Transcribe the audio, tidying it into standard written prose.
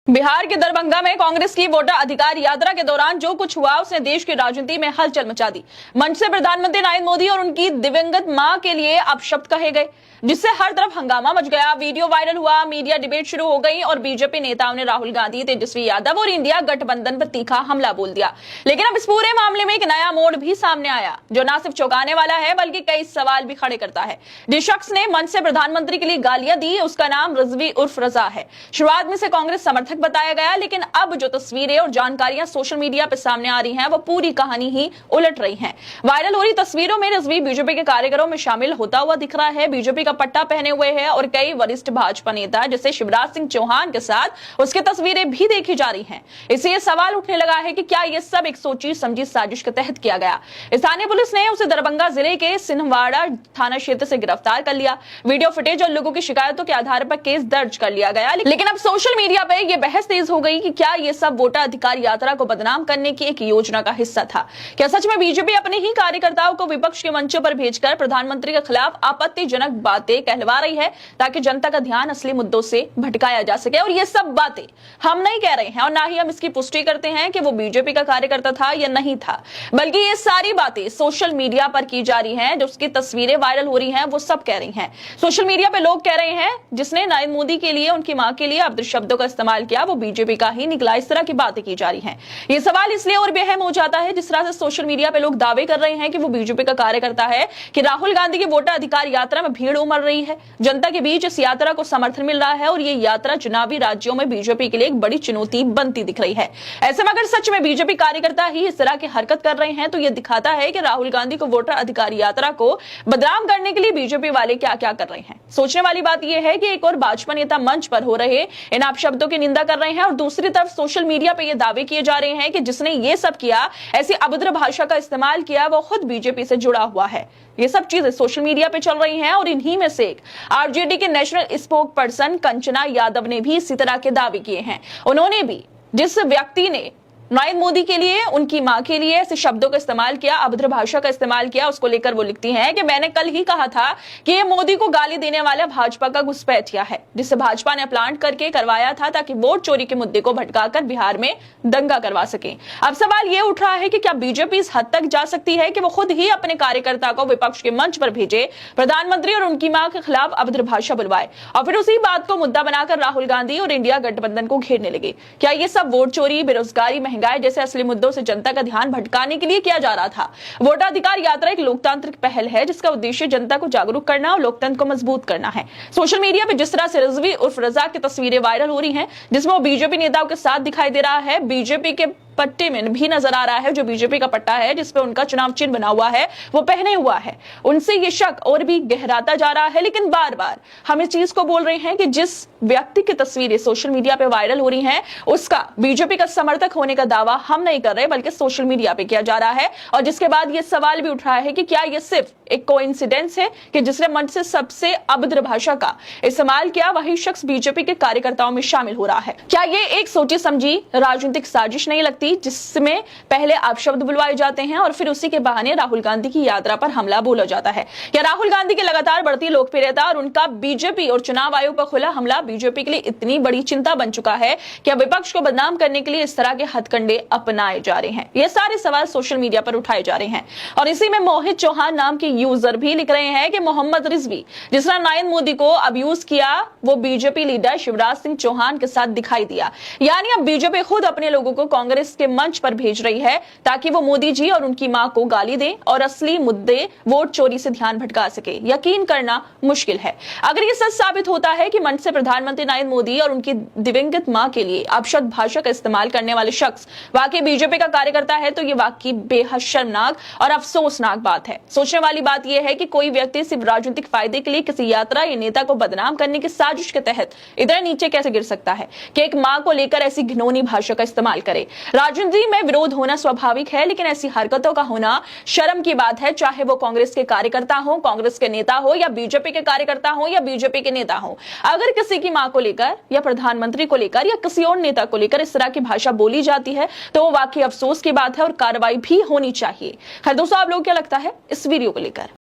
बिहार के दरभंगा में कांग्रेस की वोटर अधिकार यात्रा के दौरान जो कुछ हुआ उसने देश की राजनीति में हलचल मचा दी। मंच से प्रधानमंत्री नरेंद्र मोदी और उनकी दिवंगत मां के लिए अपशब्द कहे गए, जिससे हर तरफ हंगामा मच गया। वीडियो वायरल हुआ, मीडिया डिबेट शुरू हो गई और बीजेपी नेताओं ने राहुल गांधी, तेजस्वी यादव और इंडिया गठबंधन पर तीखा हमला बोल दिया। लेकिन अब इस पूरे मामले में एक नया मोड़ भी सामने आया, जो न सिर्फ चौंकाने वाला है बल्कि कई सवाल भी खड़े करता है। जिस शख्स ने मंच से प्रधानमंत्री के लिए गालियां दी उसका नाम रिजवी उर्फ रजा है। शुरुआत में से कांग्रेस समर्थक बताया गया, लेकिन अब जो तस्वीरें और जानकारियां सोशल मीडिया पर सामने आ रही हैं वो पूरी कहानी ही उलट रही हैं। वायरल हो रही तस्वीरों में रिजवी बीजेपी के कार्यकरों में शामिल होता हुआ दिख रहा है। बीजेपी का पट्टा पहने हुए है और कई वरिष्ठ भाजपा नेता जैसे शिवराज सिंह चौहान के साथ उसकी तस्वीरें भी देखी जा रही हैं। इससे यह सवाल उठने लगा है कि क्या यह सब एक सोची समझी साजिश के तहत किया गया। स्थानीय पुलिस ने उसे दरभंगा जिले के सिन्हवाड़ा थाना क्षेत्र से गिरफ्तार कर लिया। वीडियो फुटेज और लोगों की शिकायतों के आधार पर केस दर्ज कर लिया गया। लेकिन अब सोशल मीडिया पर यह बहस तेज हो गई कि क्या यह सब वोटर अधिकार यात्रा को बदनाम करने की एक योजना का हिस्सा था। क्या सच में बीजेपी अपने ही कार्यकर्ताओं को विपक्ष के मंचों पर भेजकर प्रधानमंत्री के खिलाफ आपत्तिजनक बातें कहलवा रही है ताकि जनता का ध्यान असली मुद्दों से भटकाया जा सके। और ये सब बातें हम नहीं कह रहे हैं और ना ही हम इसकी पुष्टि करते हैं कि वो बीजेपी का कार्यकर्ता था या नहीं था, बल्कि ये सारी बातें सोशल मीडिया पर की जा रही हैं। जो उसकी तस्वीरें वायरल हो रही हैं वो सब कह रही हैं। सोशल मीडिया पे लोग कह रहे हैं जिसने नरेंद्र मोदी के लिए, उनकी मां के लिए अभद्र शब्दों का इस्तेमाल किया वो बीजेपी का ही निकला। इस तरह की बातें की जा रही हैं। ये सवाल इसलिए और भी अहम हो जाता है जिस तरह से सोशल मीडिया पे लोग दावे कर रहे हैं कि वो बीजेपी का कार्यकर्ता है, कि राहुल गांधी की वोटर अधिकार यात्रा में भीड़ उमड़ रही है। जनता के बीच इस यात्रा को समर्थन मिल रहा है और ये यात्रा चुनावी राज्यों में बीजेपी के लिए एक बड़ी चुनौती बनती दिख रही है। ऐसे में अगर सच में बीजेपी कार्यकर्ता ही इस तरह की हरकत कर रहे हैं तो यह दिखाता है कि राहुल गांधी को वोटर अधिकार यात्रा को बदनाम करने के लिए बीजेपी वाले क्या क्या कर रहे हैं। सोचने वाली बात यह है कि एक और भाजपा नेता मंच पर हो रहे इन अपशब्दों की निंदा कर रहे हैं और दूसरी तरफ सोशल मीडिया पे ये दावे किए जा रहे हैं कि जिसने ये सब किया, ऐसी अभद्र भाषा का इस्तेमाल किया, वो खुद बीजेपी से जुड़ा हुआ है। ये सब चीजें सोशल मीडिया पे चल रही हैं और इन्हीं में से एक आरजेडी के national spoke person Kanchana Yadav ने भी इसी तरह के दावे किए हैं। उन्होंने भी जिस व्यक्ति ने नरेंद्र मोदी के लिए, उनकी मां के लिए ऐसे शब्दों का इस्तेमाल किया, अभद्र भाषा का इस्तेमाल किया, उसको लेकर वो लिखती हैं कि मैंने कल ही कहा था कि ये मोदी को गाली देने वाला भाजपा का घुसपैठिया है, जिसे भाजपा ने प्लांट करके करवाया था ताकि वोट चोरी के मुद्दे को भटकाकर बिहार में दंगा करवा सके। अब सवाल ये उठ रहा है कि क्या बीजेपी इस हद तक जा सकती है कि वो खुद ही अपने कार्यकर्ता को विपक्ष के मंच पर भेजे, प्रधानमंत्री और उनकी मां के खिलाफ अभद्र भाषा बुलवाए और फिर उसी बात को मुद्दा बनाकर राहुल गांधी और इंडिया गठबंधन को घेरने लगे। क्या ये सब वोट चोरी, बेरोजगारी, महंगाई जैसे असली मुद्दों से जनता का ध्यान भटकाने के लिए किया जा रहा था? वोटर अधिकार यात्रा एक लोकतांत्रिक पहल है जिसका उद्देश्य जनता को जागरूक करना और लोकतंत्र को मजबूत करना है। सोशल मीडिया पर जिस तरह से रिजवी उर्फ रजा की तस्वीरें वायरल हो रही हैं जिसमें वो बीजेपी नेताओं के साथ दिखाई दे रहा है, बीजेपी के पट्टे में भी नजर आ रहा है, जो बीजेपी का पट्टा है जिसपे उनका चुनाव चिन्ह बना हुआ है वो पहने हुआ है, उनसे ये शक और भी गहराता जा रहा है। लेकिन बार बार हम इस चीज को बोल रहे हैं कि जिस व्यक्ति की तस्वीरें सोशल मीडिया पे वायरल हो रही हैं उसका बीजेपी का समर्थक होने का दावा हम नहीं कर रहे बल्कि सोशल मीडिया पे किया जा रहा है। और जिसके बाद ये सवाल भी उठ रहा है कि क्या ये सिर्फ एक कोइंसिडेंस है कि जिसने मंच से सबसे अभद्र भाषा का इस्तेमाल किया वही शख्स बीजेपी के कार्यकर्ताओं में शामिल हो रहा है? क्या ये एक सोची समझी राजनीतिक साजिश नहीं लगती जिसमें पहले अपशब्द बुलवाए जाते हैं और फिर उसी के बहाने राहुल गांधी की यात्रा पर हमला बोला जाता है? क्या राहुल गांधी की लगातार बढ़ती लोकप्रियता और उनका बीजेपी और चुनाव आयोग पर खुला हमला बीजेपी के लिए इतनी बड़ी चिंता बन चुका है कि विपक्ष को बदनाम करने के लिए इस तरह के हथकंडे अपनाए जा रहे हैं? ये सारे सवाल सोशल मीडिया पर उठाए जा रहे हैं और इसी में मोहित चौहान नाम के यूजर भी लिख रहे हैं कि मोहम्मद रिजवी जिसने नरेंद्र मोदी को अब्यूज किया वो बीजेपी लीडर शिवराज सिंह चौहान के साथ दिखाई दिया। यानी अब बीजेपी खुद अपने लोगों को कांग्रेस के मंच पर भेज रही है ताकि वो मोदी जी और उनकी मां को गाली दे और असली मुद्दे वोट चोरी से ध्यान भटका सके। यकीन करना मुश्किल है। अगर ये सच साबित होता है कि मंच से प्रधानमंत्री नरेंद्र मोदी और उनकी दिवंगत मां के लिए अपशब्द भाषा का इस्तेमाल करने वाले शख्स वाकई बीजेपी का कार्यकर्ता है तो ये वाकई बेहद शर्मनाक और अफसोसनाक बात है। सोचने वाली बात यह है कि कोई व्यक्ति सिर्फ राजनीतिक फायदे के लिए किसी यात्रा या नेता को बदनाम करने की साजिश के तहत इधर नीचे कैसे गिर सकता है कि एक मां को लेकर ऐसी घिनौनी भाषा का इस्तेमाल करे। राजनीति में विरोध होना स्वाभाविक है लेकिन ऐसी हरकतों का होना शर्म की बात है, चाहे वो कांग्रेस के कार्यकर्ता हो, कांग्रेस के नेता हो या बीजेपी के कार्यकर्ता हो या बीजेपी के नेता हो। अगर किसी की मां को लेकर या प्रधानमंत्री को लेकर या किसी और नेता को लेकर इस तरह की भाषा बोली जाती है तो वो वाकई अफसोस की बात है और कार्रवाई भी होनी चाहिए। खैर दोस्तों, आप लोगों को क्या लगता है इस वीडियो को लेकर?